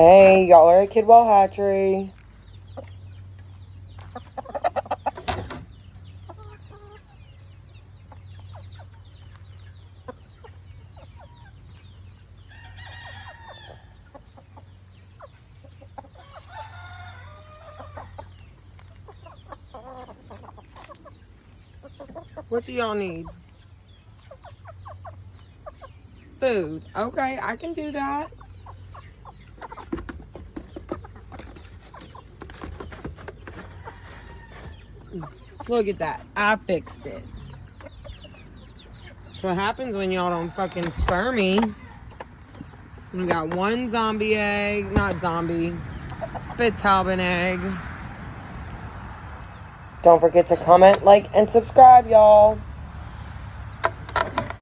Hey, y'all are at Kidwell Hatchery. What do y'all need? Food. Okay, I can do that. Look at that. I fixed it. That's what happens when y'all don't fucking spur me. We got one zombie egg. Not zombie. Spitzhaubens egg. Don't forget to comment, like, and subscribe, y'all.